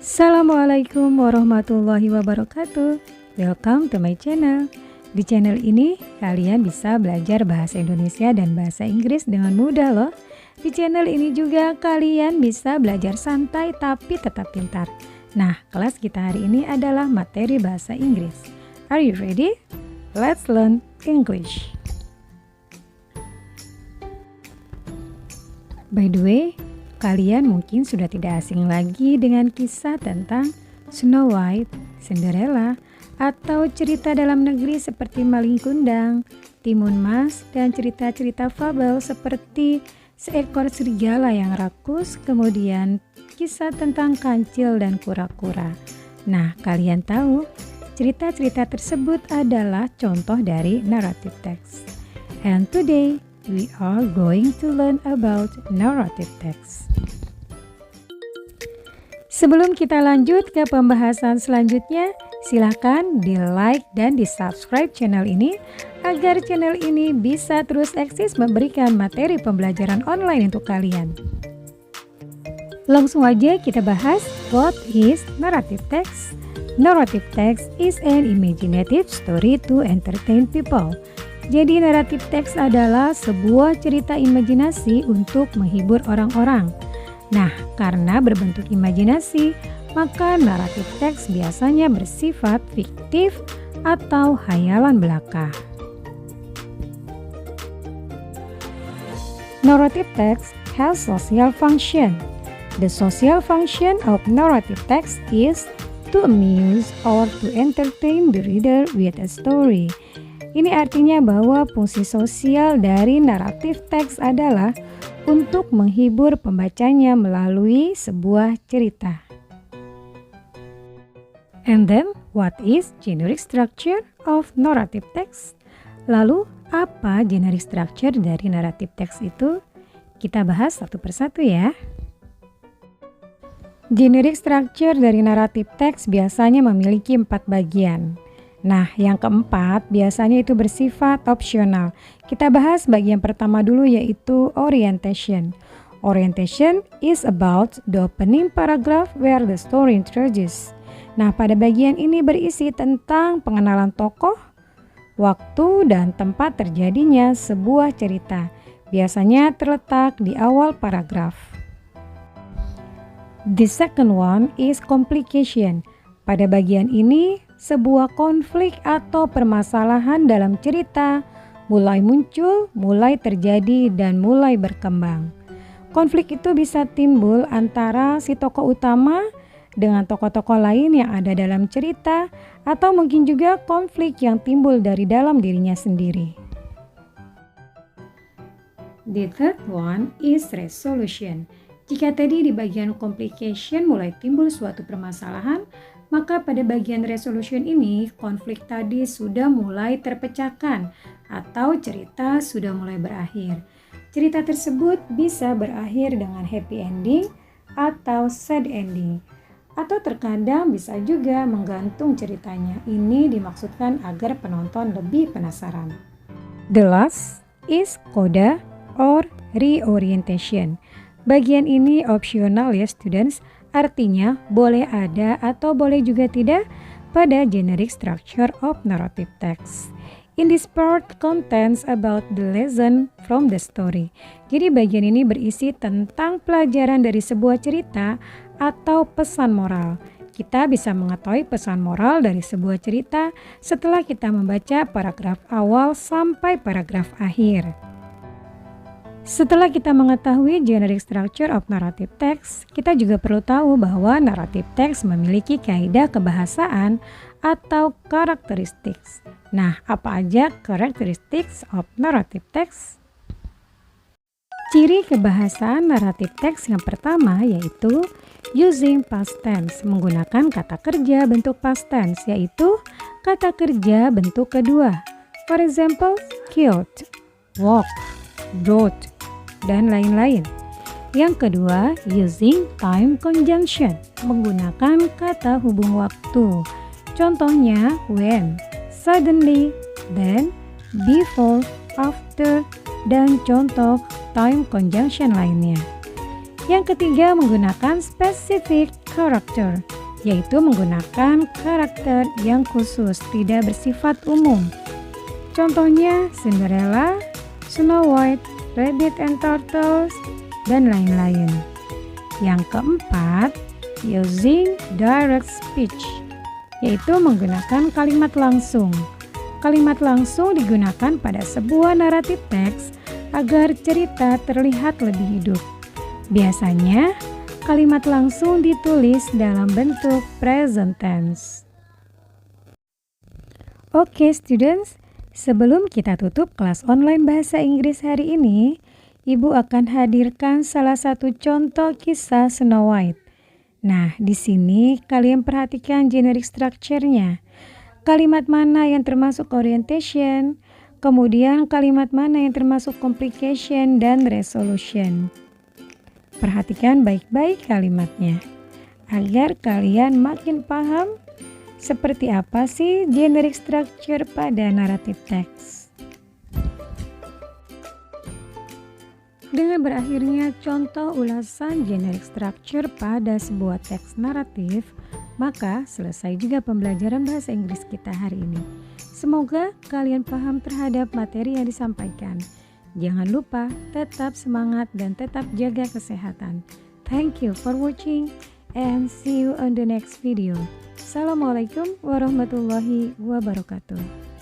Assalamualaikum warahmatullahi wabarakatuh. Welcome to my channel. Di channel ini kalian bisa belajar bahasa Indonesia dan bahasa Inggris dengan mudah loh. Di channel ini juga kalian bisa belajar santai tapi tetap pintar. Nah, kelas kita hari ini adalah materi bahasa Inggris. Are you ready? Let's learn English. By the way, kalian mungkin sudah tidak asing lagi dengan kisah tentang Snow White, Cinderella, atau cerita dalam negeri seperti Malin Kundang, Timun Mas, dan cerita-cerita fabel seperti Seekor Serigala yang Rakus, kemudian kisah tentang Kancil dan Kura-Kura. Nah, kalian tahu, cerita-cerita tersebut adalah contoh dari narrative text. And today, we are going to learn about narrative text. Sebelum kita lanjut ke pembahasan selanjutnya, silahkan di like dan di subscribe channel ini agar channel ini bisa terus eksis memberikan materi pembelajaran online untuk kalian. Langsung aja kita bahas what is narrative text. Narrative text is an imaginative story to entertain people. Jadi naratif teks adalah sebuah cerita imajinasi untuk menghibur orang-orang. Nah, karena berbentuk imajinasi, maka naratif teks biasanya bersifat fiktif atau hayalan belaka. Narrative text has social function. The social function of narrative text is to amuse or to entertain the reader with a story. Ini artinya bahwa fungsi sosial dari naratif teks adalah untuk menghibur pembacanya melalui sebuah cerita. And then, what is generic structure of narrative text? Lalu, apa generic structure dari naratif teks itu? Kita bahas satu persatu ya. Generic structure dari naratif teks biasanya memiliki 4 bagian. Nah, yang keempat biasanya itu bersifat opsional. Kita bahas bagian pertama dulu yaitu orientation. Orientation is about the opening paragraph where the story introduces. Nah, pada bagian ini berisi tentang pengenalan tokoh, waktu, dan tempat terjadinya sebuah cerita. Biasanya terletak di awal paragraf. The second one is complication. Pada bagian ini, sebuah konflik atau permasalahan dalam cerita mulai muncul, mulai terjadi, dan mulai berkembang. Konflik itu bisa timbul antara si tokoh utama dengan tokoh-tokoh lain yang ada dalam cerita, atau mungkin juga konflik yang timbul dari dalam dirinya sendiri. The third one is resolution. Jika tadi di bagian complication mulai timbul suatu permasalahan, maka pada bagian resolution ini konflik tadi sudah mulai terpecahkan atau cerita sudah mulai berakhir. Cerita tersebut bisa berakhir dengan happy ending atau sad ending, atau terkadang bisa juga menggantung ceritanya. Ini dimaksudkan agar penonton lebih penasaran. The last is coda or reorientation. Bagian ini opsional ya students. Artinya boleh ada atau boleh juga tidak pada generic structure of narrative text. In this part contains about the lesson from the story. Jadi bagian ini berisi tentang pelajaran dari sebuah cerita atau pesan moral. Kita bisa mengetahui pesan moral dari sebuah cerita setelah kita membaca paragraf awal sampai paragraf akhir. Setelah kita mengetahui generic structure of narrative text, kita juga perlu tahu bahwa narrative text memiliki kaidah kebahasaan atau karakteristik. Nah, apa aja characteristics of narrative text? Ciri kebahasaan narrative text yang pertama yaitu using past tense, menggunakan kata kerja bentuk past tense, yaitu kata kerja bentuk kedua. For example, killed, walk, brought, dan lain-lain. Yang kedua, using time conjunction, menggunakan kata hubung waktu. Contohnya when, suddenly, then, before, after, dan contoh time conjunction lainnya. Yang ketiga, menggunakan specific character, yaitu menggunakan karakter yang khusus, tidak bersifat umum. Contohnya Cinderella, Snow White, Rabbit and Turtles, dan lain-lain. Yang keempat, using direct speech, yaitu menggunakan kalimat langsung. Kalimat langsung digunakan pada sebuah naratif teks agar cerita terlihat lebih hidup. Biasanya, kalimat langsung ditulis dalam bentuk present tense. Oke, students, sebelum kita tutup kelas online bahasa Inggris hari ini, Ibu akan hadirkan salah satu contoh kisah Snow White. Nah, di sini kalian perhatikan generic structure-nya. Kalimat mana yang termasuk orientation, kemudian kalimat mana yang termasuk complication dan resolution. Perhatikan baik-baik kalimatnya, agar kalian makin paham seperti apa sih generic structure pada naratif teks. Dengan berakhirnya contoh ulasan generic structure pada sebuah teks naratif, maka selesai juga pembelajaran bahasa Inggris kita hari ini. Semoga kalian paham terhadap materi yang disampaikan. Jangan lupa tetap semangat dan tetap jaga kesehatan. Thank you for watching and see you on the next video. Assalamualaikum warahmatullahi wabarakatuh.